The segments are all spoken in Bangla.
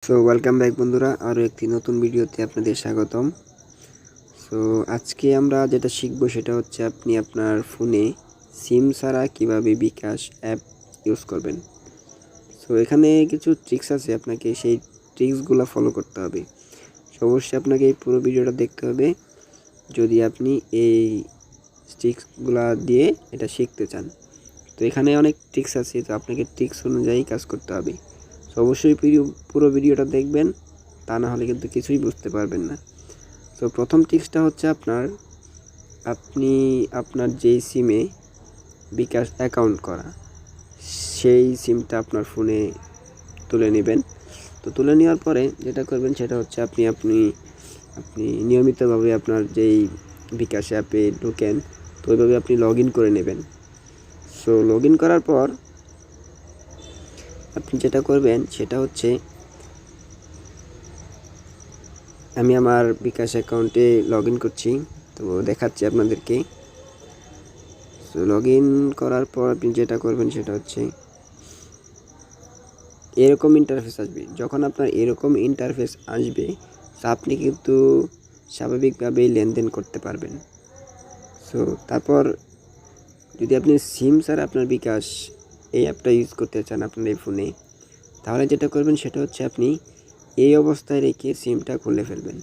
সো ওয়েলকাম ব্যাক বন্ধুরা, আরও একটি নতুন ভিডিওতে আপনাদের স্বাগতম। সো আজকে আমরা যেটা শিখবো সেটা হচ্ছে আপনি আপনার ফোনে সিম ছাড়া কীভাবে বিকাশ অ্যাপ ইউজ করবেন। সো এখানে কিছু ট্রিক্স আছে, আপনাকে সেই ট্রিক্সগুলো ফলো করতে হবে। সো অবশ্যই আপনাকে এই পুরো ভিডিওটা দেখতে হবে যদি আপনি এই ট্রিক্সগুলো দিয়ে এটা শিখতে চান। তো এখানে অনেক ট্রিক্স আছে, তো আপনাকে ট্রিক্স অনুযায়ী কাজ করতে হবে। তো অবশ্যই পুরো ভিডিওটা দেখবেন, তা না হলে কিন্তু কিছুই বুঝতে পারবেন না। তো প্রথম ট্রিক্সটা হচ্ছে আপনি আপনার যেই সিমে বিকাশ অ্যাকাউন্ট করা সেই সিমটা আপনার ফোনে তুলে নেবেন। তো তুলে নেওয়ার পরে যেটা করবেন সেটা হচ্ছে আপনি নিয়মিতভাবে আপনার যেই বিকাশ অ্যাপে ঢোকেন, তো ওইভাবে আপনি লগ ইন করে নেবেন। সো লগ ইন করার পর আপনি যেটা করবেন সেটা হচ্ছে, আমি আমার বিকাশ অ্যাকাউন্টে লগ ইন করছি, তো দেখাচ্ছি আপনাদেরকে। সো লগ ইন করার পর আপনি যেটা করবেন সেটা হচ্ছে এরকম ইন্টারফেস আসবে। যখন আপনার এরকম ইন্টারফেস আসবে তা আপনি কিন্তু স্বাভাবিকভাবেই লেনদেন করতে পারবেন। সো তারপর যদি আপনি সিম ছাড়া আপনার বিকাশ এই অ্যাপটা ইউজ করতে চান আপনার এই ফোনে, তাহলে যেটা করবেন সেটা হচ্ছে আপনি এই অবস্থায় রেখে সিমটা খুলে ফেলবেন।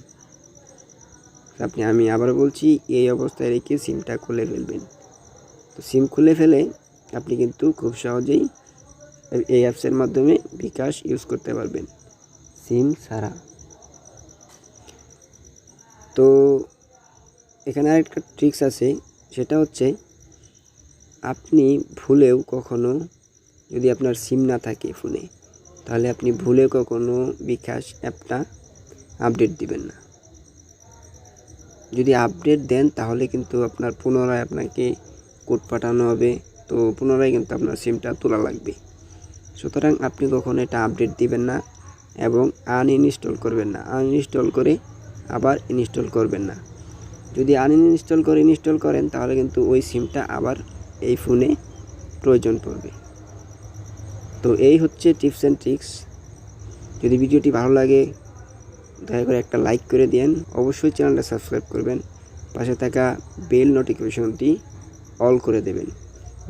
আমি আবার বলছি, এই অবস্থায় রেখে সিমটা খুলে ফেলবেন। তো সিম খুলে ফেলে আপনি কিন্তু খুব সহজেই এই অ্যাপসের মাধ্যমে বিকাশ ইউজ করতে পারবেন সিম ছাড়া। তো এখানে আরেকটা ট্রিক্স আছে, সেটা হচ্ছে আপনি ভুলেও কখনো, যদি আপনার সিম না থাকে ফোনে, তাহলে আপনি ভুলে কখনো বিকাশ অ্যাপটা আপডেট দিবেন না। যদি আপডেট দেন তাহলে কিন্তু আপনার পুনরায় আপনাকে কোড পাঠানো হবে, তো পুনরায় কিন্তু আপনার সিমটা তোলা লাগবে। সুতরাং আপনি কখনো এটা আপডেট দিবেন না এবং আনইনস্টল করবেন না। আনইনস্টল করে আবার ইনস্টল করবেন না। যদি আনইনস্টল করে ইনস্টল করেন তাহলে কিন্তু ওই সিমটা আবার এই ফোনে প্রয়োজন পড়বে। তো এই হচ্ছে টিপস অ্যান্ড ট্রিক্স। যদি ভিডিওটি ভালো লাগে দয়া করে একটা লাইক করে দিন, অবশ্যই চ্যানেলটা সাবস্ক্রাইব করবেন, পাশে থাকা বেল নোটিফিকেশনটি অল করে দেবেন,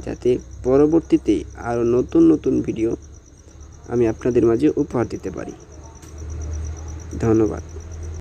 যাতে পরবর্তীতে আরও নতুন নতুন ভিডিও আমি আপনাদের মাঝে উপহার দিতে পারি। ধন্যবাদ।